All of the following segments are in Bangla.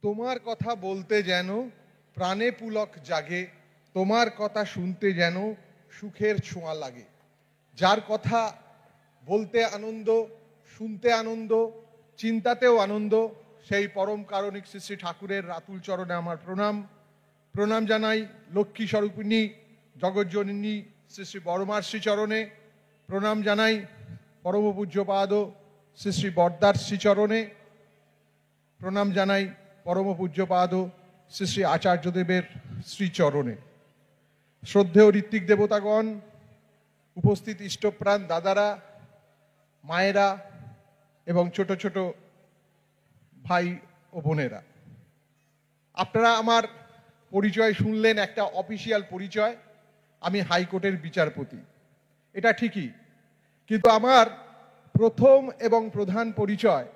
তোমার কথা বলতে যেন প্রাণে পুলক জাগে, তোমার কথা শুনতে যেন সুখের ছোঁয়া লাগে। যার কথা বলতে আনন্দ, শুনতে আনন্দ, চিন্তাতেও আনন্দ, সেই পরম কারণিক শ্রী শ্রী ঠাকুরের রাতুল চরণে আমার প্রণাম জানাই। লক্ষ্মী স্বরূপিণী জগজ্জননী শ্রী শ্রী বড়মার শ্রীচরণে প্রণাম জানাই। পরম পূজ্যপাদ শ্রী শ্রী বরদার শ্রীচরণে প্রণাম জানাই। পরম পূজ্যপাদ শ্রী শ্রী আচার্যদেবের শ্রীচরণে। শ্রদ্ধেয় ঋত্বিক দেবতাগণ, উপস্থিত ইষ্টপ্রাণ দাদারা, মায়েরা এবং ছোট ছোট ভাই ও বোনেরা, আপনারা আমার পরিচয় শুনলেন, একটা অফিসিয়াল পরিচয়। আমি হাইকোর্টের বিচারপতি, এটা ঠিকই, কিন্তু আমার প্রথম এবং প্রধান পরিচয়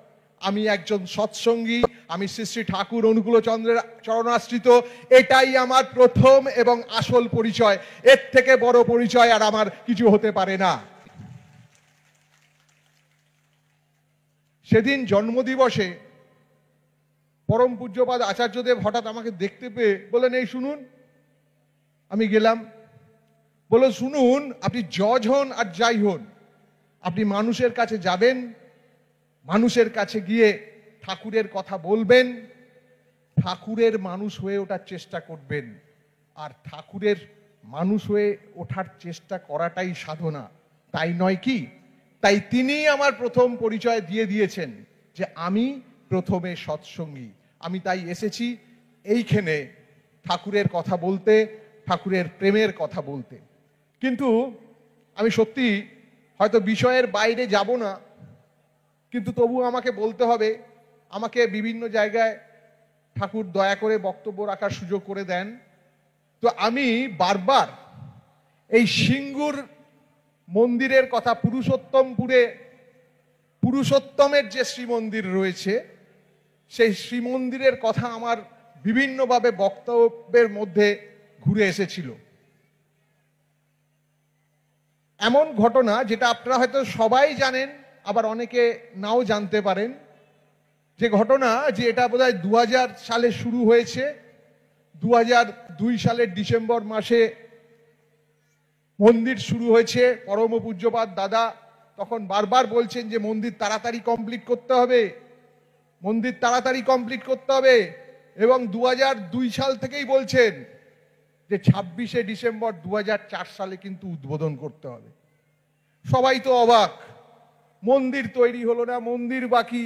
আমি একজন সৎসঙ্গী, আমি শ্রী শ্রী ঠাকুর অনুকূলচন্দ্রের চরণাশ্রিত। এটাই আমার প্রথম এবং আসল পরিচয়। এর থেকে বড় পরিচয় আর আমার কিছু হতে পারে না। সেদিন জন্মদিবসে পরম পূজ্যপাদ আচার্যদেব হঠাৎ আমাকে দেখতে পেয়ে বললেন, এই শুনুন। আমি গেলাম, বলল, শুনুন, আপনি জজ হন আর যাই হন, আপনি মানুষের কাছে যাবেন, মানুষের কাছে গিয়ে ঠাকুরের কথা বলবেন, ঠাকুরের মানুষ হয়ে ওঠার চেষ্টা করবেন। আর ঠাকুরের মানুষ হয়ে ওঠার চেষ্টা করাটাই সাধনা, তাই নয় কি? তাই তিনি আমার প্রথম পরিচয় দিয়ে দিয়েছেন যে আমি প্রথমে সৎসঙ্গী। আমি তাই এসেছি এইখানে ঠাকুরের কথা বলতে, ঠাকুরের প্রেমের কথা বলতে। কিন্তু আমি সত্যি হয়তো বিষয়ের বাইরে যাব না, কিন্তু তবু আমাকে বলতে হবে। আমাকে বিভিন্ন জায়গায় ঠাকুর দয়া করে বক্তব্য রাখার সুযোগ করে দেন। তো আমি বারবার এই সিঙ্গুর মন্দিরের কথা, পুরুষোত্তমের যে শ্রীমন্দির রয়েছে, সেই শ্রীমন্দিরের কথা আমার বিভিন্নভাবে বক্তব্যের মধ্যে ঘুরে এসেছিল। এমন ঘটনা যেটা আপনারা হয়তো সবাই জানেন, আবার অনেকে নাও জানতে পারেন, যে ঘটনা যে এটা বোধহয় 2000 সালে শুরু হয়েছে। 2002 সালের ডিসেম্বর মাসে মন্দির শুরু হয়েছে। পরম পূজ্যপাদ দাদা তখন বারবার বলছেন যে মন্দির তাড়াতাড়ি কমপ্লিট করতে হবে, মন্দির তাড়াতাড়ি কমপ্লিট করতে হবে। এবং 2002 সাল থেকেই বলছেন যে 26শে ডিসেম্বর 2004 সালে কিন্তু উদ্বোধন করতে হবে। সবাই তো অবাক, মন্দির তৈরি হলো না, মন্দির বাকি,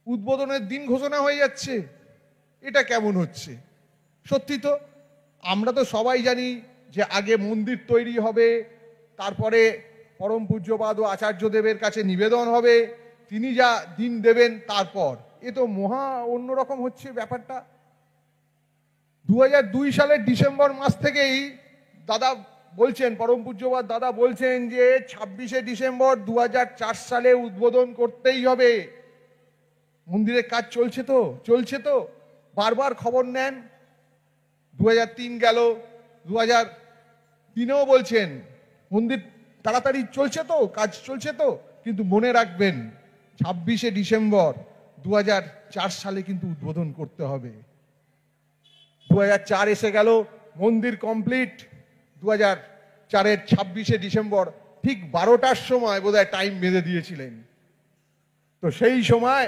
উদ্বোধনের দিন ঘোষণা হয়ে যাচ্ছে, এটা কেমন হচ্ছে? সত্যি তো আমরা তো সবাই জানি যে আগে মন্দির তৈরি হবে, তারপরে পরম পূজ্যপাদ ও আচার্যদেবের কাছে নিবেদন হবে, তিনি যা দিন দেবেন তারপর। এ তো মহা অন্যরকম হচ্ছে ব্যাপারটা। 2002 সালের ডিসেম্বর মাস থেকেই দাদা বলছেন, পরম পূজ্যপাদ দাদা বলছেন যে 26শে ডিসেম্বর 2004 সালে উদ্বোধন করতেই হবে। মন্দিরের কাজ চলছে তো বারবার খবর নেন। 2003 গেল, 2003-এও বলছেন মন্দির তাড়াতাড়ি চলছে তো, কাজ চলছে তো। কিন্তু মনে রাখবেন 26শে ডিসেম্বর 2004 সালে কিন্তু উদ্বোধন করতে হবে। 2004 এসে গেল, মন্দির কমপ্লিট। 2004-এর 26শে ডিসেম্বর ঠিক 12টার সময় বোধহয় টাইম বেঁধে দিয়েছিলেন। তো সেই সময়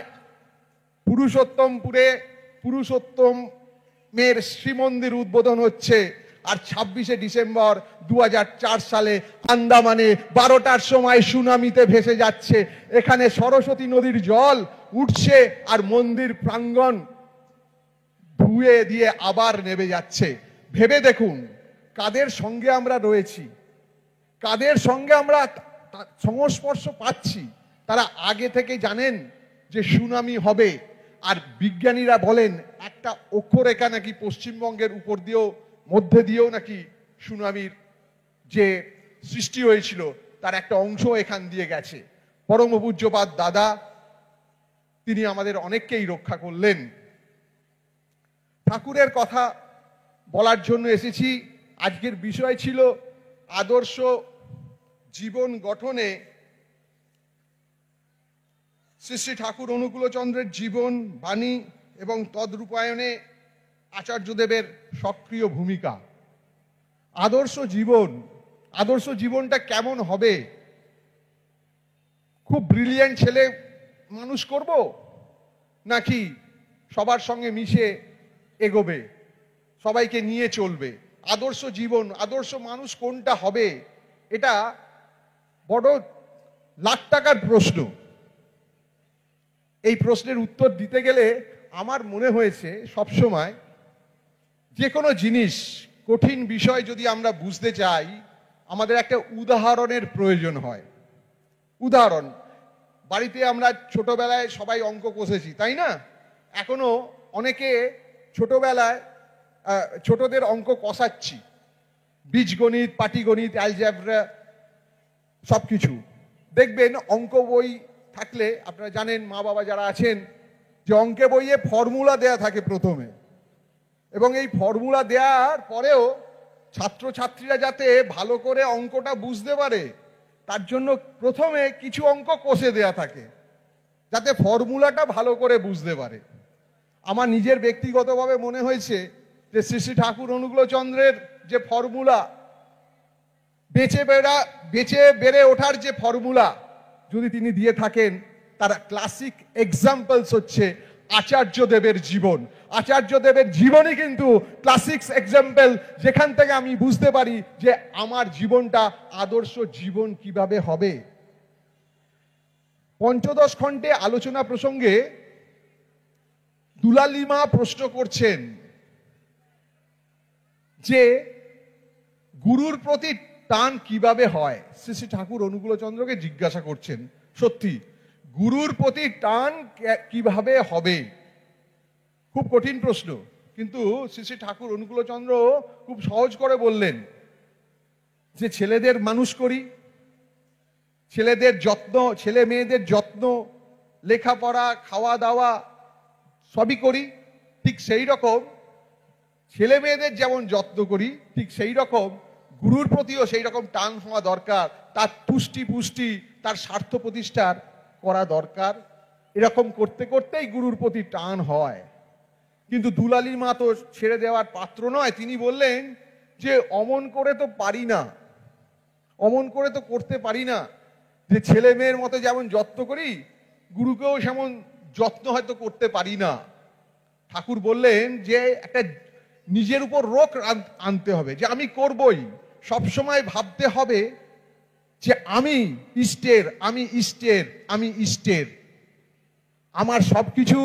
পুরুষোত্তমের শ্রীমন্দির উদ্বোধন হচ্ছে। আর 26শে ডিসেম্বর 2004 সালে আন্দামানে 12টার সময় সুনামিতে ভেসে যাচ্ছে। এখানে সরস্বতী নদীর জল উঠছে আর মন্দির প্রাঙ্গণ ধুয়ে দিয়ে আবার নেমে যাচ্ছে। ভেবে দেখুন কাদের সঙ্গে আমরা রয়েছি, কাদের সঙ্গে আমরা সংস্পর্শ পাচ্ছি। তারা আগে থেকে জানেন যে সুনামি হবে। আর বিজ্ঞানীরা বলেন একটা অক্ষরেখা নাকি পশ্চিমবঙ্গের উপর দিয়েও, মধ্যে দিয়েও নাকি সুনামির যে সৃষ্টি হয়েছিল তার একটা অংশ এখান দিয়ে গেছে। পরম পূজ্যপাদ দাদা তিনি আমাদের অনেককেই রক্ষা করলেন। ঠাকুরের কথা বলার জন্য এসেছি। আজকের বিষয় ছিল আদর্শ জীবন গঠনে শ্রী শ্রী ঠাকুর অনুকূলচন্দ্রের জীবন বাণী এবং তদ্রূপায়নে আচার্যদেবের সক্রিয় ভূমিকা। আদর্শ জীবনটা কেমন হবে? খুব ব্রিলিয়েন্ট ছেলে মানুষ করব, নাকি সবার সঙ্গে মিশে এগোবে, সবাইকে নিয়ে চলবে? আদর্শ জীবন, আদর্শ মানুষ কোনটা হবে? এটা বড় লাখ টাকার প্রশ্ন। এই প্রশ্নের উত্তর দিতে গেলে আমার মনে হয়েছে সবসময় যে কোনো জিনিস, কঠিন বিষয় যদি আমরা বুঝতে চাই, আমাদের একটা উদাহরণের প্রয়োজন হয়। উদাহরণ, বাড়িতে আমরা ছোটবেলায় সবাই অঙ্ক কষেছি, তাই না? এখনো অনেকে ছোটবেলায় ছোটদের অঙ্ক কষাচ্ছি, বীজগণিত, পাটিগণিত, অ্যালজেব্রা সবকিছু। দেখবেন অঙ্ক বই থাকলে আপনারা জানেন, মা বাবা যারা আছেন, যে অঙ্কে বইয়ে ফর্মুলা দেয়া থাকে প্রথমে, এবং এই ফর্মুলা দেওয়ার পরেও ছাত্রছাত্রীরা যাতে ভালো করে অঙ্কটা বুঝতে পারে তার জন্য প্রথমে কিছু অঙ্ক কষে দেয়া থাকে, যাতে ফর্মুলাটা ভালো করে বুঝতে পারে। আমার নিজের ব্যক্তিগতভাবে মনে হয়েছে যে শ্রী শ্রী ঠাকুর অনুকূলচন্দ্রের যে ফর্মুলা, বেঁচে বেড়ে ওঠার যে ফর্মুলা যদি তিনি দিয়ে থাকেন, তার ক্লাসিক এক্সাম্পলস হচ্ছে আচার্যদেবের জীবন। আচার্যদেবের জীবনই কিন্তু ক্লাসিক এক্সাম্পল, যেখান থেকে আমি বুঝতে পারি যে আমার জীবনটা আদর্শ জীবন কিভাবে হবে। পঞ্চদশ খণ্ডে আলোচনা প্রসঙ্গে দুলালিমা প্রশ্ন করছেন যে গুরুর প্রতি টান কিভাবে হয়। শ্রী শ্রী ঠাকুর অনুকূলচন্দ্রকে জিজ্ঞাসা করছেন, সত্যি গুরুর প্রতি টান কিভাবে হবে? খুব কঠিন প্রশ্ন, কিন্তু শ্রী শ্রী ঠাকুর অনুকূলচন্দ্র খুব সহজ করে বললেন যে ছেলেদের মানুষ করি, ছেলেদের যত্ন, ছেলে মেয়েদের যত্ন, লেখাপড়া, খাওয়া দাওয়া সবই করি, ঠিক সেই রকম ছেলে মেয়েদের যেমন যত্ন করি, ঠিক সেই রকম গুরুর প্রতিও সেই রকম টান হওয়া দরকার। তার তুষ্টি পুষ্টি, তার স্বার্থ প্রতিষ্ঠার করা দরকার। এরকম করতে করতেই গুরুর প্রতি টান হয়। কিন্তু দুলালির মা তো ছেড়ে দেওয়ার পাত্র নয়। তিনি বললেন যে অমন করে তো পারি না, অমন করে তো করতে পারি না, যে ছেলে মেয়ের মতো যেমন যত্ন করি, গুরুকেও সেমন যত্ন হয়তো করতে পারি না। ঠাকুর বললেন যে একটা নিজের উপর রোক আনতে হবে, যে আমি করবই। সবসময় ভাবতে হবে যে আমি ইষ্টের, আমি ইষ্টের, আমি ইষ্টের, আমার সবকিছু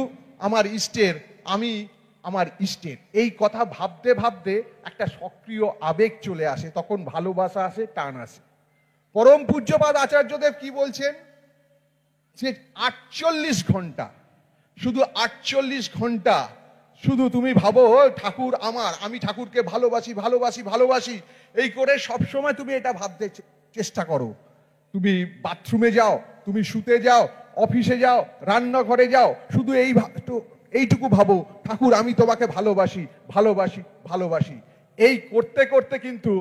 আমার ইষ্টের, আমি আমার ইষ্টের। এই কথা ভাবতে ভাবতে একটা সক্রিয় আবেগ চলে আসে, তখন ভালোবাসা আসে, টান আসে। পরম পূজ্যপাদ আচার্যদেব কি বলছেন? যে 48 ঘন্টা, শুধু 48 ঘন্টা শুধু তুমি ভাবো ঠাকুর আমার, আমি ঠাকুরকে ভালোবাসি ভালোবাসি ভালোবাসি, এই করে সবসময় তুমি এটা ভাবতে চেষ্টা করো। তুমি বাথরুমে যাও, তুমি শুতে যাও, অফিসে যাও, রান্নাঘরে যাও, শুধু এইটুকু ভাবো, ঠাকুর আমি তোমাকে ভালোবাসি ভালোবাসি ভালোবাসি। এই করতে করতে কিন্তু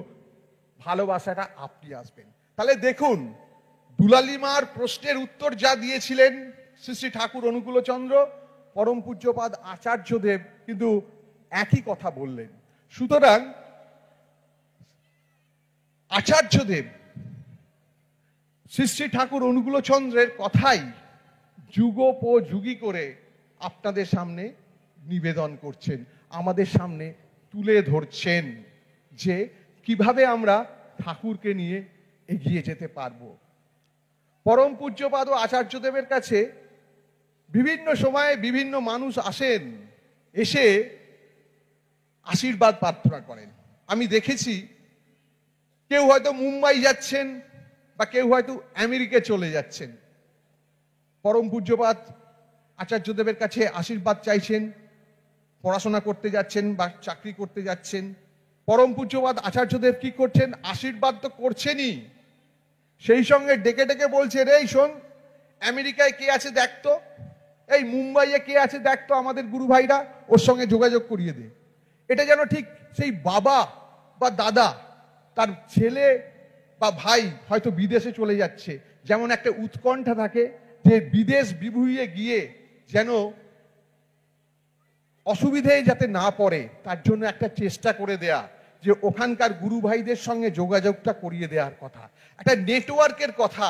ভালোবাসাটা আপনি আসবেন। তাহলে দেখুন, দুলালিমার প্রশ্নের উত্তর যা দিয়েছিলেন শ্রী শ্রী ঠাকুর অনুকূলচন্দ্র, পরম পূজ্যপাদ আচার্যদেব কিন্তু একই কথা বললেন। সুতরাং আচার্যদেব শ্রী শ্রী ঠাকুর অনুকূলচন্দ্রের কথাই যুগোপযোগী করে আপনাদের সামনে নিবেদন করছেন, আমাদের সামনে তুলে ধরছেন যে কিভাবে আমরা ঠাকুরকে নিয়ে এগিয়ে যেতে পারবো। পরম পূজ্যপাদ ও আচার্যদেবের কাছে বিভিন্ন সময়ে বিভিন্ন মানুষ আসেন, এসে আশীর্বাদ প্রার্থনা করেন। আমি দেখেছি কেউ হয়তো মুম্বাই যাচ্ছেন বা কেউ হয়তো আমেরিকা চলে যাচ্ছেন, পরম পূজ্যপাদ আচার্যদেবের কাছে আশীর্বাদ চাইছেন, পড়াশোনা করতে যাচ্ছেন বা চাকরি করতে যাচ্ছেন। পরম পূজ্যপাদ আচার্যদেব কি করছেন? আশীর্বাদ তো করছেনই, সেই সঙ্গে ডেকে ডেকে বলছেন, এই শোন, আমেরিকায় কে আছে দেখতো, এই মুম্বাইয়ে কে আছে দেখতো, আমাদের গুরু ভাইরা, ওর সঙ্গে যোগাযোগ করিয়ে দে। এটা যেন ঠিক সেই বাবা বা দাদা তার ছেলে বা ভাই হয়তো বিদেশে চলে যাচ্ছে, যেমন একটা উৎকণ্ঠা থাকে, যে বিদেশ বিভুঁইয়ে গিয়ে যেন অসুবিধে যাতে না পড়ে তার জন্য একটা চেষ্টা করে দেয়া, যে ওখানকার গুরু ভাইদের সঙ্গে যোগাযোগটা করিয়ে দেওয়ার কথা, একটা নেটওয়ার্কের কথা,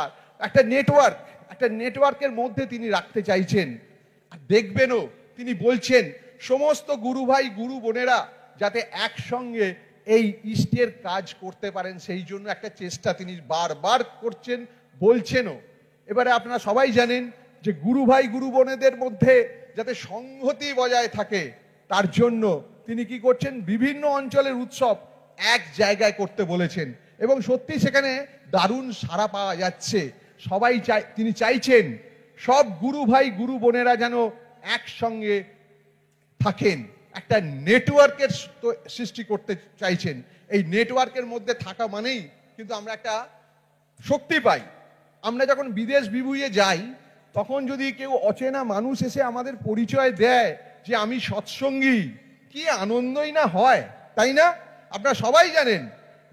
একটা নেটওয়ার্কের মধ্যে তিনি রাখতে চাইছেন। আর দেখবেনও তিনি বলছেন সমস্ত গুরু ভাই গুরু বোনেরা যাতে একসঙ্গে এই ইষ্টের কাজ করতে পারেন, সেই জন্য একটা চেষ্টা তিনি বারবার করছেন, বলছেনও। এবারে আপনারা সবাই জানেন যে গুরু ভাই গুরু বোনেদের মধ্যে যাতে সংহতি বজায় থাকে তার জন্য তিনি কি করছেন, বিভিন্ন অঞ্চলের উৎসব এক জায়গায় করতে বলেছেন এবং সত্যি সেখানে দারুণ সাড়া পাওয়া যাচ্ছে। সবাই তিনি চাইছেন সব গুরু ভাই গুরু বোনেরা যেন একসঙ্গে থাকেন, একটা নেটওয়ার্কের সৃষ্টি করতে চাইছেন। এই নেটওয়ার্কের মধ্যে থাকা মানেই কিন্তু আমরা একটা শক্তি পাই। আমরা যখন বিদেশ বিভুঁইয়ে যাই তখন যদি কেউ অচেনা মানুষ এসে আমাদের পরিচয় দেয় যে আমি সৎসঙ্গী, কি আনন্দই না হয়, তাই না? আপনারা সবাই জানেন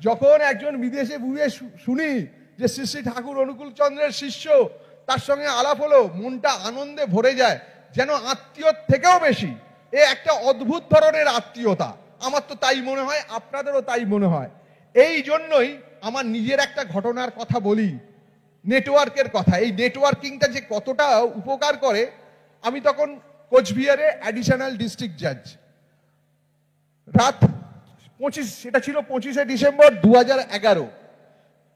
যখন একজন বিদেশে বুঝে শুনি যে শ্রী শ্রী ঠাকুর অনুকূল চন্দ্রের শিষ্য, তার সঙ্গে আলাপ হলো, মনটা আনন্দে ভরে যায়, যেন আত্মীয়র থেকেও বেশি। এ একটা অদ্ভুত ধরনের আত্মীয়তা, আমার তো তাই মনে হয়, আপনাদেরও তাই মনে হয়। এই জন্যই আমার নিজের একটা ঘটনার কথা বলি, নেটওয়ার্কের কথা। এই নেটওয়ার্কিংটা যে কতটা উপকার করে, আমি তখন কোচবিহারে অ্যাডিশনাল ডিস্ট্রিক্ট জাজ, রাত 25, সেটা ছিল 25শে ডিসেম্বর 2011।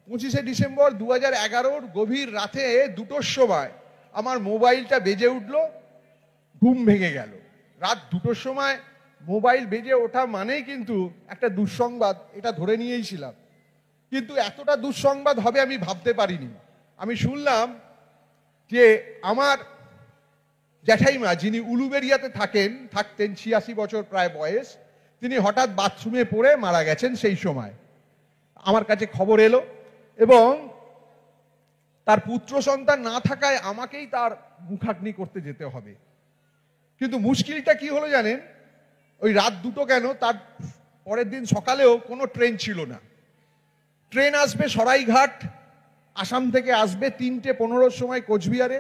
25শে ডিসেম্বর 2011 গভীর রাতে 2টোর সময় আমার মোবাইলটা বেজে উঠল, ঘুম ভেঙে গেল। রাত 2টোর সময় মোবাইল বেজে ওঠা মানেই কিন্তু একটা দুঃসংবাদ, এটা ধরে নিয়েই ছিলাম, কিন্তু এতটা দুঃসংবাদ হবে আমি ভাবতে পারিনি। আমি শুনলাম যে আমার জ্যাঠাইমা, যিনি উলুবেড়িয়াতে থাকতেন, 86 বছর প্রায় বয়স, তিনি হঠাৎ বাথরুমে পড়ে মারা গেছেন। সেই সময় আমার কাছে খবর এলো এবং তার পুত্র সন্তান না থাকায় আমাকেই তার মুখাগ্নি করতে যেতে হবে। কিন্তু মুশকিলটা কি হলো জানেন, ওই রাত 2টো কেন, তার পরের দিন সকালেও কোনো ট্রেন ছিল না। ট্রেন আসবে সরাইঘাট, আসাম থেকে আসবে 3:15 সময় কোচবিহারে,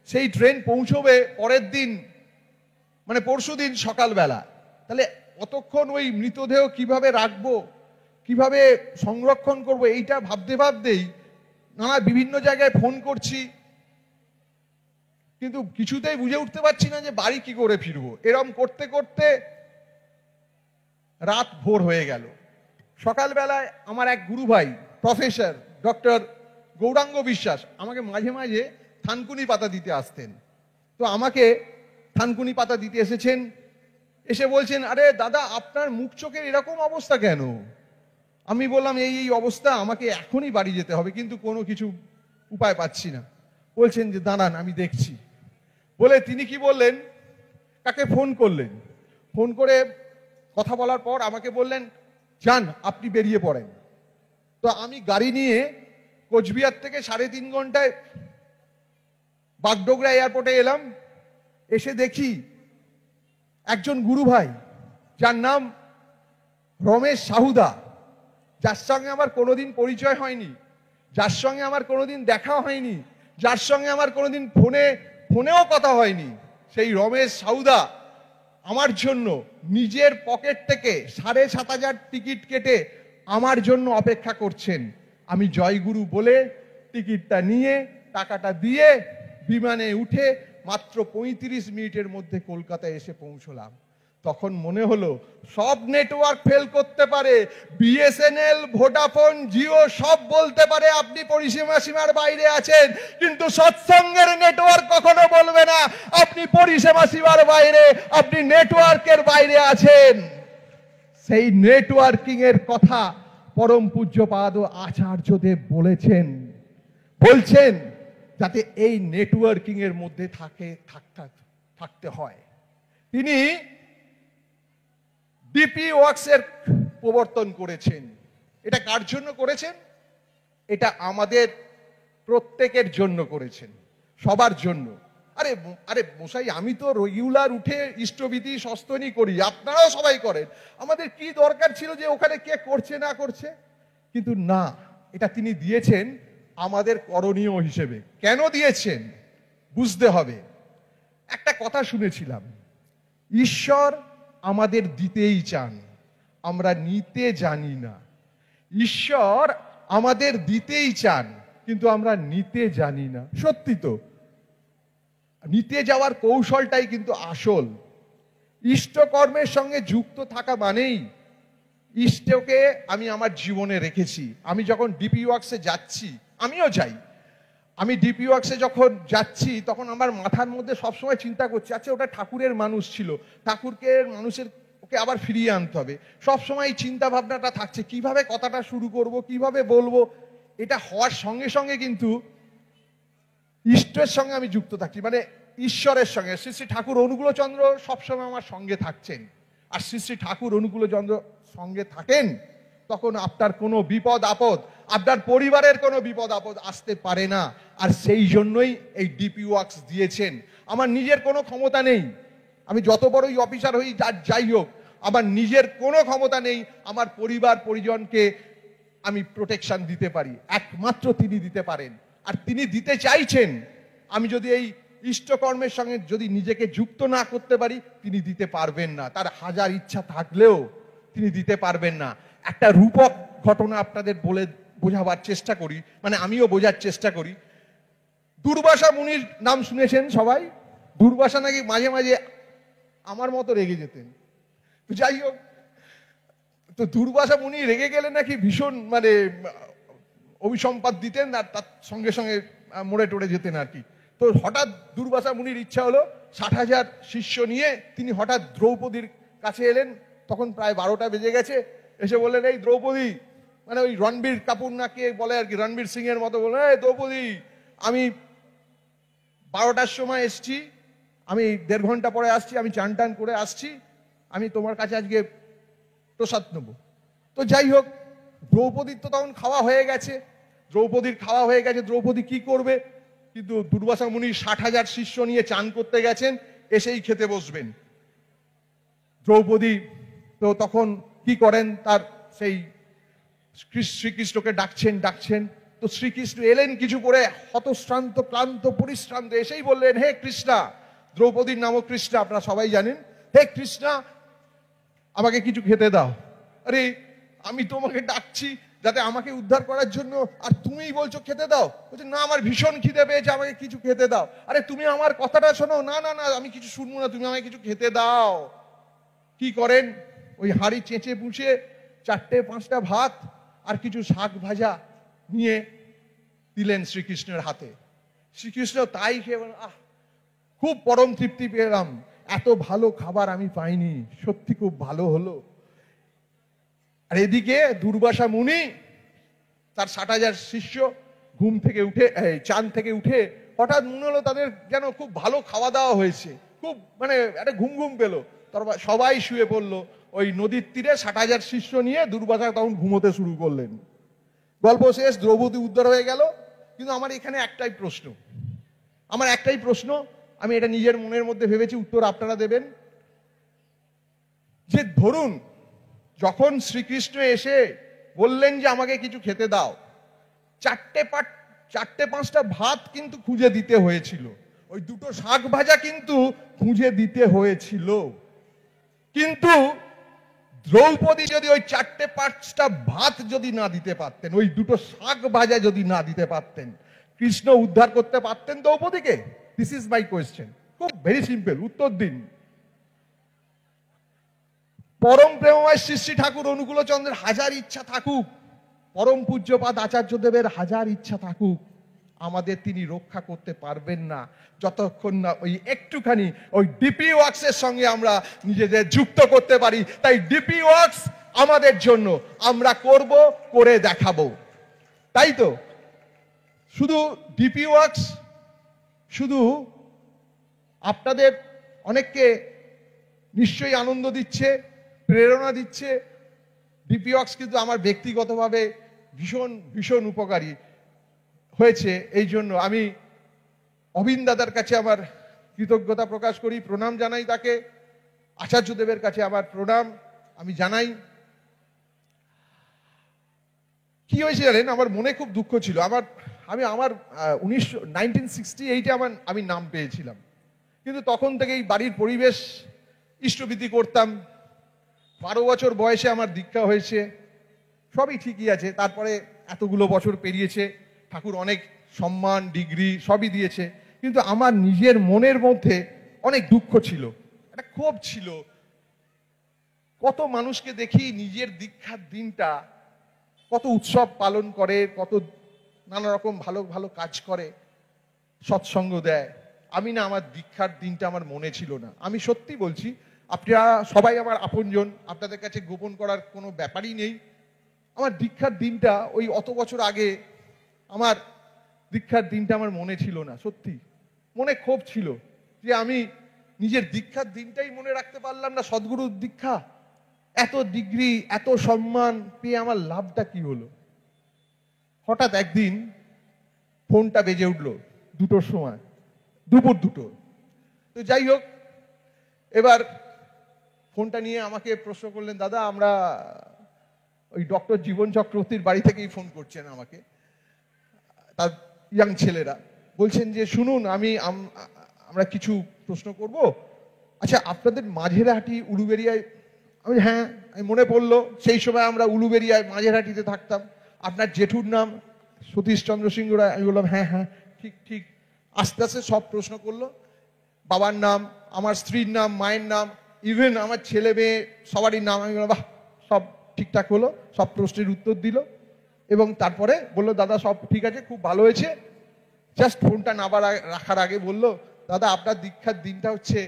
সেই ট্রেন পৌঁছবে পরের দিন মানে পরশুদিন সকালবেলা। তাহলে অতক্ষণ ওই মৃতদেহ কিভাবে রাখবো, কিভাবে সংরক্ষণ করব, এইটা ভাবতে ভাবতেই নানা বিভিন্ন জায়গায় ফোন করছি, কিন্তু কিছুতেই বুঝে উঠতে পারছি না যে বাড়ি কি করে ফিরবো। এরম করতে করতে রাত ভোর হয়ে গেল। সকালবেলায় আমার এক গুরু ভাই প্রফেসর ডক্টর গৌরাঙ্গ বিশ্বাস আমাকে মাঝে মাঝে থানকুনি পাতা দিতে আসতেন। তো আমাকে থানকুনি পাতা দিতে এসেছেন, এসে বলছেন, আরে দাদা আপনার মুখ চোখের এরকম অবস্থা কেন? আমি বললাম এই অবস্থা, আমাকে এখনই বাড়ি যেতে হবে, কিন্তু কোনো কিছু উপায় পাচ্ছি না। বলছেন যে দাঁড়ান আমি দেখছি। বলে তিনি কি বললেন, কাকে ফোন করলেন, ফোন করে কথা বলার পর আমাকে বললেন যান আপনি বেরিয়ে পড়েন। তো আমি গাড়ি নিয়ে কোচবিহার থেকে 3.5 ঘন্টায় বাগডোগরা এয়ারপোর্টে এলাম। এসে দেখি একজন গুরু ভাই যার নাম রমেশ সাহুদা, যার সঙ্গে আমার কোনোদিন পরিচয় হয়নি, যার সঙ্গে আমার কোনোদিন দেখা হয়নি, যার সঙ্গে আমার কোনোদিন ফোনেও কথা হয়নি, সেই রমেশ সাহুদা আমার জন্য নিজের পকেট থেকে 7,500 টিকিট কেটে আমার জন্য অপেক্ষা করছেন। আমি জয়গুরু বলে টিকিটটা নিয়ে টাকাটা দিয়ে বিমানে উঠে মাত্র 35 মিনিটের মধ্যে কলকাতায় এসে পৌঁছলাম। তখন মনে হলো সব নেটওয়ার্ক ফেল করতে পারে, বিএসএনএল, ভোডাফোন, জিও সব বলতে পারে আপনি পরিষেবা সীমার বাইরে আছেন, কিন্তু সৎসঙ্গের নেটওয়ার্ক কখনো বলবে না আপনি পরিষেবা সীমার বাইরে, আপনি নেটওয়ার্কের বাইরে আছেন। সেই নেটওয়ার্কিং এর কথা পরম পূজ্যপাদ আচার্যদেব বলছেন যাতে এই নেটওয়ার্কিং এর মধ্যে থাকতে হয়। তিনি ডিপি ওয়ার্কস এর প্রবর্তন করেছেন। এটা কার জন্য করেছেন? এটা আমাদের প্রত্যেকের জন্য করেছেন, সবার জন্য। আরে মশাই, আমি তো রেগুলার উঠে ইষ্টবিধি সস্তনী করি, আপনারাও সবাই করেন, আমাদের কি দরকার ছিল যে ওখানে কে করছে না করছে? কিন্তু না, এটা তিনি দিয়েছেন আমাদের করণীয় হিসেবে। কেন দিয়েছেন বুঝতে হবে। একটা কথা শুনেছিলাম, ঈশ্বর আমাদের দিতেই চান, আমরা নিতে জানি না। ঈশ্বর আমাদের দিতেই চান, কিন্তু আমরা নিতে জানি না। সত্যি তো, নিতে যাওয়ার কৌশলটাই কিন্তু আসল। ইষ্টকর্মের সঙ্গে যুক্ত থাকা মানেই ইষ্টকে আমি আমার জীবনে রেখেছি। আমি যখন ডিপি ওয়ার্কসে যাচ্ছি, আমিও যাই, আমি ডিপি ওয়ার্কসে যখন যাচ্ছি তখন আমার মাথার মধ্যে সবসময় চিন্তা করছি, আচ্ছা ওটা ঠাকুরের মানুষ ছিল, ঠাকুরকে মানুষের ওকে আবার ফিরিয়ে আনতে হবে। সবসময় চিন্তা ভাবনাটা থাকছে, কিভাবে কথাটা শুরু করব, কিভাবে বলবো। এটা হওয়ার সঙ্গে সঙ্গে কিন্তু ইষ্টের সঙ্গে আমি যুক্ত থাকছি, মানে ঈশ্বরের সঙ্গে। শ্রী শ্রী ঠাকুর অনুকূলচন্দ্র সবসময় আমার সঙ্গে থাকছেন। আর শ্রী শ্রী ঠাকুর অনুকূলচন্দ্র সঙ্গে থাকেন, তখন আপনার কোনো বিপদ আপদ, আপনার পরিবারের কোনো বিপদ আপদ আসতে পারে না। আর সেই জন্যই এই ডিপি ওয়ার্কস দিয়েছেন। আমার নিজের কোনো ক্ষমতা নেই, আমি যত বড়ই অফিসার হই যাই হোক, আমার নিজের কোনো ক্ষমতা নেই আমার পরিবার পরিজনকে আমি প্রোটেকশন দিতে পারি, একমাত্র তিনি দিতে পারেন। আর তিনি দিতে চাইছেন। আমি যদি এই ইষ্টকর্মের সঙ্গে যদি নিজেকে যুক্ত না করতে পারি, তিনি দিতে পারবেন না। তার হাজার ইচ্ছা থাকলেও তিনি দিতে পারবেন না। একটা রূপক ঘটনা আপনাদের বলে বোঝাবার চেষ্টা করি, মানে আমিও বোঝার চেষ্টা করি। দুর্বাসা মুনির নাম শুনেছেন সবাই? দুর্বাসা নাকি মাঝে মাঝে আমার মতো রেগে যেতেন। যাই হোক, তো দুর্বাসা মুনি রেগে গেলে নাকি ভীষণ মানে অভিসম্পাদ দিতেন, আর তার সঙ্গে সঙ্গে মোড়ে টোড়ে যেতেন আর কি। তো হঠাৎ দুর্বাসা মুনির ইচ্ছা হলো 60,000 শিষ্য নিয়ে তিনি হঠাৎ দ্রৌপদীর কাছে এলেন। তখন প্রায় 12টা বেজে গেছে। এসে বললেন, এই দ্রৌপদী, মানে ওই রণবীর কাপুর না কে বলে আর কি, রণবীর সিং এর মতো বললেন, এই দ্রৌপদী, আমি 12টার সময় এসছি, আমি 1.5 ঘন্টা পরে আসছি, আমি চান টান করে আসছি, আমি তোমার কাছে আজকে প্রসাদ নেব। তো যাই হোক, দ্রৌপদীর তো তখন খাওয়া হয়ে গেছে, দ্রৌপদী কি করবে? কিন্তু দুর্বাসা মুনি 60,000 শিষ্য নিয়ে চান করতে গেছেন, এসেই খেতে বসবেন। দ্রৌপদী তো তখন কি করেন, তার সেই শ্রীকৃষ্ণকে ডাকছেন। তো শ্রীকৃষ্ণ এলেন কিছু পরে, হতশ্রান্ত ক্লান্ত পরিশ্রান্ত, এসেই বললেন, হে কৃষ্ণা, দ্রৌপদীর নামও কৃষ্ণা, আপনারা সবাই জানেন, হে কৃষ্ণা, আমাকে কিছু খেতে দাও। আরে আমি তোমাকে ডাকছি যাতে আমাকে উদ্ধার করার জন্য, আর তুমিই বলছো খেতে দাও। বলছে, না আমার ভীষণ খিদে পেয়েছে, আমাকে কিছু খেতে দাও। আরে তুমি আমার কথাটা শোনো। না না না, আমি কিছু শুনবো না, তুমি আমাকে কিছু খেতে দাও। কি করেন, ওই হাঁড়ি চেঁচে পুঁচে 4-5টা ভাত আর কিছু শাক ভাজা নিয়ে দিলেন শ্রীকৃষ্ণের হাতে। শ্রীকৃষ্ণ তাই খেয়ে বলেন, আহ, খুব পরম তৃপ্তি পেলাম, এত ভালো খাবার আমি পাইনি, সত্যি খুব ভালো হলো। আর এদিকে দুর্বাসা মুনি, তার 60,000 শিষ্য ঘুম থেকে উঠে, চান থেকে উঠে হঠাৎ মনে হলো তাদের যেন খুব ভালো খাওয়া দাওয়া হয়েছে, খুব মানে একটা ঘুম পেলো। তারপর সবাই শুয়ে পড়লো। ওই নদীর তীরে 60,000 শিষ্য নিয়ে দুর্বাসা তখন ঘুমোতে শুরু করলেন। গল্প শেষ, দ্রৌপদী উদ্ধার হয়ে গেল। কিন্তু আমার এখানে একটাই প্রশ্ন, আমি এটা নিজের মনের মধ্যে ভেবেছি, উত্তর আপনারা দেবেন। যে ধরুন, যখন শ্রীকৃষ্ণ এসে বললেন যে আমাকে কিছু খেতে দাও, 4-5টা ভাত কিন্তু খুঁজে দিতে হয়েছিল, ওই 2টো শাক ভাজা কিন্তু খুঁজে দিতে হয়েছিল। কিন্তু দ্রৌপদী যদি ওই 4-5টা ভাত যদি না দিতে পারতেন, ওই 2টো শাক ভাজা যদি না দিতে পারতেন, কৃষ্ণ উদ্ধার করতে পারতেন দ্রৌপদীকে? This is my question. খুব ভেরি সিম্পল, উত্তর দিন। পরম প্রেমময় শ্রী শ্রী ঠাকুর অনুকূলচন্দ্রের হাজার ইচ্ছা থাকুক, পরম পূজ্যপাদ আচার্যদেবের হাজার ইচ্ছা থাকুক, আমাদের তিনি রক্ষা করতে পারবেন না যতক্ষণ না ওই একটুখানি ওই ডিপি ওয়ার্কসের সঙ্গে আমরা নিজেদের যুক্ত করতে পারি। তাই ডিপি ওয়ার্কস আমাদের জন্য, আমরা করে দেখাবো। তাই তো শুধু ডিপি ওয়ার্কস শুধু আপনাদের অনেককে নিশ্চয়ই আনন্দ দিচ্ছে, প্রেরণা দিচ্ছে। ডিপি ওয়ার্কস কিন্তু আমার ব্যক্তিগতভাবে ভীষণ উপকারী হয়েছে। এই জন্য আমি অবিন দাদার কাছে আমার কৃতজ্ঞতা প্রকাশ করি, প্রণাম জানাই তাকে। আচার্যদেবের কাছে আমার প্রণাম আমি জানাই। কি হয়েছে জানেন, আমার মনে খুব দুঃখ ছিল। আমার 1968-এ আমি নাম পেয়েছিলাম, কিন্তু তখন থেকেই বাড়ির পরিবেশ, ইষ্টভীতি করতাম। 12 বছর বয়সে আমার দীক্ষা হয়েছে, সবই ঠিকই আছে। তারপরে এতগুলো বছর পেরিয়েছে, ঠাকুর অনেক সম্মান ডিগ্রি সবই দিয়েছে, কিন্তু আমার নিজের মনের মধ্যে অনেক দুঃখ ছিল, একটা ক্ষোভ ছিল। কত মানুষকে দেখি নিজের দীক্ষার দিনটা কত উৎসব পালন করে, কত নানা রকম ভালো ভালো কাজ করে, সৎসঙ্গ দেয়। আমি না, আমার দীক্ষার দিনটা আমার মনে ছিল না। আমি সত্যি বলছি, আপনারা সবাই আমার আপনজন, আপনাদের কাছে গোপন করার কোনো ব্যাপারই নেই। আমার দীক্ষার দিনটা ওই অত বছর আগে, আমার দীক্ষার দিনটা আমার মনে ছিল না। সত্যি মনে ক্ষোভ ছিল যে আমি নিজের দীক্ষার দিনটাই মনে রাখতে পারলাম না। সদ্গুরুর দীক্ষা, এত ডিগ্রি, এত সম্মান পেয়ে আমার লাভটা কি হলো? হঠাৎ একদিন ফোনটা বেজে উঠলো 2টোর সময়, দুপুর 2টো। তো যাই হোক, এবার ফোনটা নিয়ে আমাকে প্রশ্ন করলেন, দাদা আমরা ওই ডক্টর জীবন চক্রবর্তীর বাড়ি থেকেই ফোন করছেন আমাকে, তার ইয়াং ছেলেরা বলছেন যে শুনুন, আমরা কিছু প্রশ্ন করব। আচ্ছা, আপনাদের মাঝেরহাটি উলুবেড়িয়ায়? আমি হ্যাঁ, আমি মনে পড়লো সেই সময় আমরা উলুবেড়িয়ায় মাঝেরহাটিতে থাকতাম। আপনার জেঠুর নাম সতীশচন্দ্র সিংহ রায়? আমি বললাম হ্যাঁ হ্যাঁ, ঠিক ঠিক। আস্তে আস্তে সব প্রশ্ন করলো, বাবার নাম, আমার স্ত্রীর নাম, মায়ের নাম, ইভেন আমার ছেলে মেয়ে সবারই নাম। আমি বললাম বাহ, সব ঠিকঠাক হলো, সব প্রশ্নের উত্তর দিল। এবং তারপরে বললো দাদা সব ঠিক আছে, খুব ভালো হয়েছে। জাস্ট ফোনটা রাখার আগে বললো, দাদা আপনার দীক্ষার দিনটা হচ্ছে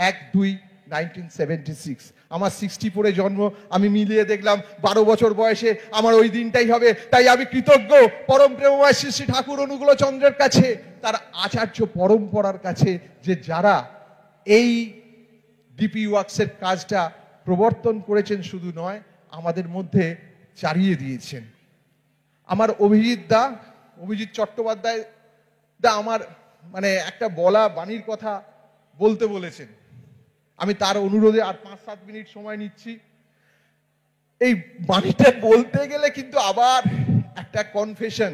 1-2-1976। আমার 64-এ জন্ম, আমি মিলিয়ে দেখলাম 12 বছর বয়সে আমার ওই দিনটাই হবে। তাই আমি কৃতজ্ঞ পরম প্রেমময় শ্রী শ্রী ঠাকুর অনুকূল চন্দ্রের কাছে, তার আচার্য পরম্পরার কাছে, যে যারা এই ডিপি ওয়ার্কসের কাজটা প্রবর্তন করেছেন, শুধু নয় আমাদের মধ্যে চালিয়ে দিয়েছেন। আমার অভিজিৎ চট্টোপাধ্যায় দা আমার মানে একটা বলা বাণীর কথা বলতে বলেছেন। আমি তার অনুরোধে আর 5-7 মিনিট সময় নিচ্ছি। এই বাণীটা বলতে গেলে কিন্তু আবার একটা কনফেশন,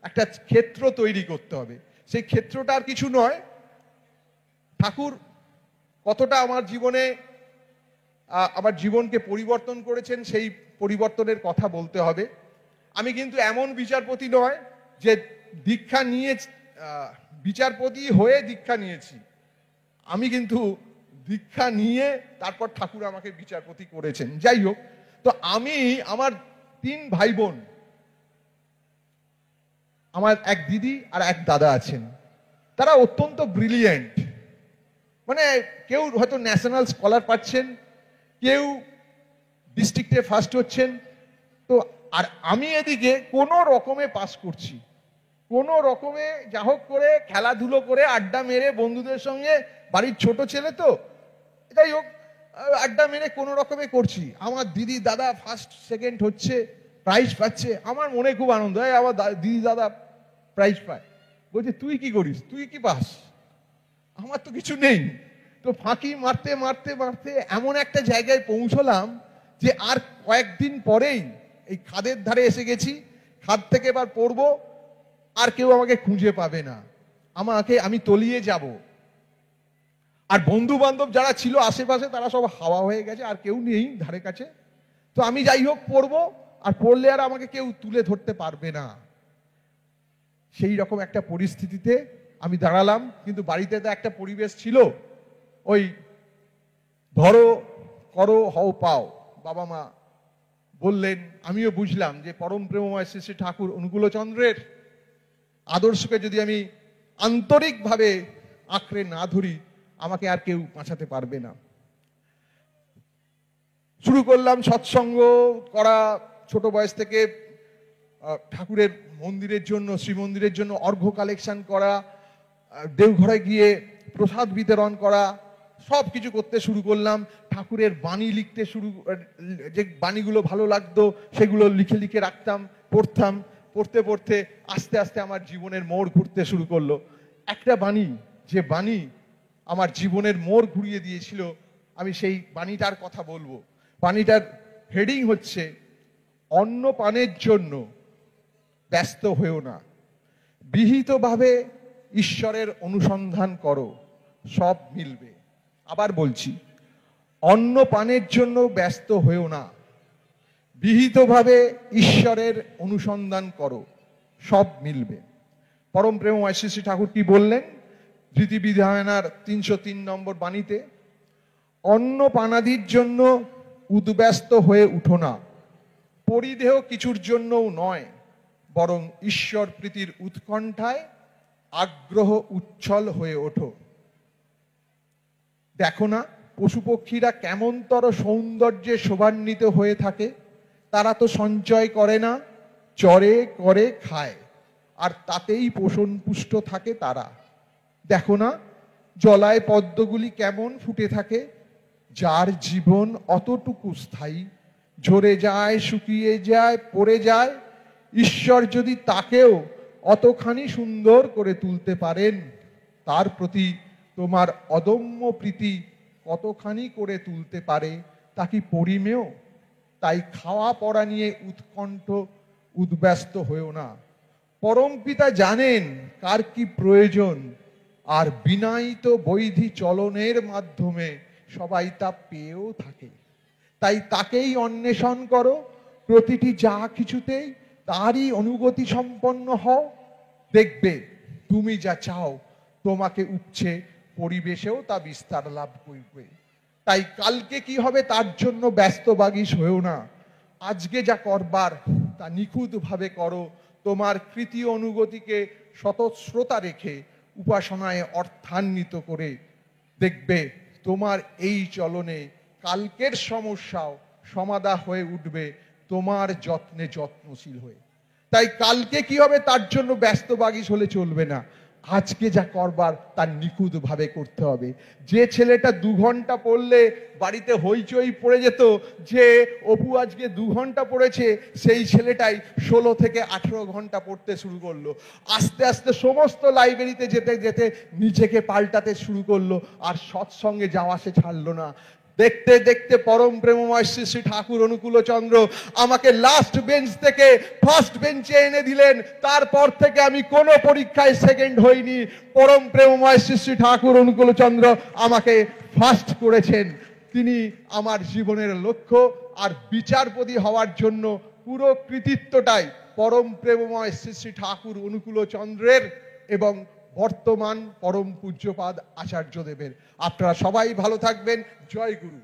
একটা ক্ষেত্র তৈরি করতে হবে। সেই ক্ষেত্রটা আর কিছু নয়, ঠাকুর কতটা আমার জীবনকে পরিবর্তন করেছেন, সেই পরিবর্তনের কথা বলতে হবে। আমি কিন্তু এমন বিচারপতি নয় যে দীক্ষা নিয়ে বিচারপতি হয়ে দীক্ষা নিয়েছি। আমি কিন্তু দীক্ষা নিয়ে তারপর ঠাকুর আমাকে বিচারপতি করেছেন। যাই হোক, তো আমার 3 ভাই বোন, আমার এক দিদি আর এক দাদা আছেন। তারা অত্যন্ত ব্রিলিয়েন্ট, মানে কেউ হয়তো ন্যাশনাল স্কলার পাচ্ছেন, কেউ ডিস্ট্রিক্টে ফার্স্ট হচ্ছেন। তো আর আমি এদিকে কোনো রকমে পাস করছি, কোনো রকমে যা হোক করে খেলাধুলো করে আড্ডা মেরে বন্ধুদের সঙ্গে, বাড়ির ছোট ছেলে তো, যাই হোক আড্ডা মেরে কোনো রকমে করছি। আমার দিদি দাদা ফার্স্ট সেকেন্ড হচ্ছে, প্রাইজ পাচ্ছে। আমার মনে খুব আনন্দ হয়, আমার দিদি দাদা প্রাইজ পায়। বলছে তুই কি করিস, তুই কি পাস? আমার তো কিছু নেই। তো ফাঁকি মারতে মারতে মারতে এমন একটা জায়গায় পৌঁছলাম যে আর কয়েকদিন পরেই এই খাদের ধারে এসে গেছি। খাদ থেকে এবার পড়বো, আর কেউ আমাকে খুঁজে পাবে না, আমি তলিয়ে যাব। আর বন্ধু বান্ধব যারা ছিল আশেপাশে তারা সব হাওয়া হয়ে গেছে, আর কেউ নেই ধারে কাছে। তো আমি যাই হোক পড়বো, আর পড়লে আর আমাকে কেউ তুলে ধরতে পারবে না। সেই রকম একটা পরিস্থিতিতে আমি দাঁড়ালাম। কিন্তু বাড়িতে তো একটা পরিবেশ ছিল, ওই ধরো করো হও পাও, বাবা মা বললেন। আমিও বুঝলাম যে পরম প্রেমময় শ্রী শ্রী ঠাকুর অনুকূলচন্দ্রের আদর্শকে যদি আমি আন্তরিকভাবে আঁকড়ে না ধরি, আমাকে আর কেউ বাঁচাতে পারবে না। শুরু করলাম সৎসঙ্গ করা, ছোট বয়স থেকে ঠাকুরের মন্দিরের জন্য, শ্রীমন্দিরের জন্য অর্ঘ্য কালেকশন করা, দেওঘরে গিয়ে প্রসাদ বিতরণ করা, সব কিছু করতে শুরু করলাম। ঠাকুরের বাণী লিখতে যে বাণীগুলো ভালো লাগতো সেগুলো লিখে লিখে রাখতাম, পড়তাম। পড়তে পড়তে আস্তে আস্তে আমার জীবনের মোড় ঘুরতে শুরু করলো। একটা বাণী, যে বাণী আমার জীবনের মোড় ঘুরিয়ে দিয়েছিল, আমি সেই বাণীটার কথা বলবো। বাণীটার হেডিং হচ্ছে, অন্ন পানের জন্য ব্যস্ত হয়েও না। বিহিতভাবে ঈশ্বরের অনুসন্ধান করো, সব মিলবে। আবার বলছি, অন্ন পানের জন্য ব্যস্ত হয়েও না, বিহিতভাবে ঈশ্বরের অনুসন্ধান করো, সব মিলবে। পরম প্রেমময় শ্রী শ্রী ঠাকুর কি বললেন ধৃতি বিধায়নার 303 নম্বর বাণীতে? অন্ন পানাদির জন্য উদ্ব্যস্ত হয়ে উঠো না, পরিধেয় কিছুর জন্যও নয়, বরং ঈশ্বর প্রীতির উৎকণ্ঠায় আগ্রহ উচ্ছল হয়ে ওঠো। দেখো না পশু পক্ষীরা কেমনতর সৌন্দর্যে শোভান্বিত হয়ে থাকে। তারা তো সঞ্চয় করে না, চরে করে খায়, আর তাতেই পোষণ পুষ্ট থাকে তারা। দেখো না জলায় পদ্মগুলি কেমন ফুটে থাকে। যার জীবন অতটুকু স্থায়ী, ঝরে যায়, শুকিয়ে যায়, পড়ে যায়, ঈশ্বর যদি তাকেও অতখানি সুন্দর করে তুলতে পারেন, তার প্রতি তোমার অদম্য প্রীতি কতখানি করে তুলতে পারে তা কি পরিমেয়? তাই খাওয়া পড়া নিয়ে উৎকণ্ঠ উদ্ব্যস্ত হয়েও না। পরম পিতা জানেন কার কি প্রয়োজন, আর বিনায়িত বৈধি চলনের মাধ্যমে সবাই তা পেয়েও থাকে। তাই তাকেই অন্বেষণ করো, প্রতিটি যা কিছুতেই তারই অনুগতি সম্পন্ন হও। দেখবে তুমি যা চাও তোমাকে উপচে পরিবেশেও তা বিস্তার লাভ করবে। তাই কালকে কি হবে তার জন্য ব্যস্ত বাগিস হয়েও না, আজকে যা করবার তা নিখুঁতভাবে করো। তোমার কৃতি অনুগতিকে স্বতঃস্রোতা রেখে উপাসনায় অর্থান্বিত করে দেখবে তোমার এই চলনে কালকের সমস্যাও সমাধা হয়ে উঠবে তোমার যত্নে যত্নশীল হয়ে। তাই কালকে কি হবে তার জন্য ব্যস্ত বাগিস হলে চলবে না, আজকে যা করবার তার নিখুঁতভাবে করতে হবে। যে ছেলেটা 2 ঘন্টা পড়লে বাড়িতে হইচই পড়ে যেত যে অপু আজকে 2 ঘন্টা পড়েছে, সেই ছেলেটাই 16 থেকে 18 ঘন্টা পড়তে শুরু করলো। আস্তে আস্তে সমস্ত লাইব্রেরিতে যেতে যেতে নিজেকে পাল্টাতে শুরু করলো, আর সৎসঙ্গে যাওয়া সে ছাড়লো না। দেখতে দেখতে পরম প্রেমময় শ্রী শ্রী ঠাকুর অনুকূলচন্দ্র আমাকে লাস্ট বেঞ্চ থেকে ফার্স্ট বেঞ্চে এনে দিলেন। তারপর থেকে আমি কোনো পরীক্ষায় সেকেন্ড হইনি। পরম প্রেমময় শ্রী শ্রী ঠাকুর অনুকূলচন্দ্র আমাকে ফার্স্ট করেছেন। তিনি আমার জীবনের লক্ষ্য, আর বিচারপতি হওয়ার জন্য পুরো কৃতিত্বটাই পরম প্রেমময় শ্রী শ্রী ঠাকুর অনুকূলচন্দ্রের এবং বর্তমান পরম পূজ্যপাদ আচার্যদেবের। আপনারা সবাই ভালো থাকবেন। জয় গুরু।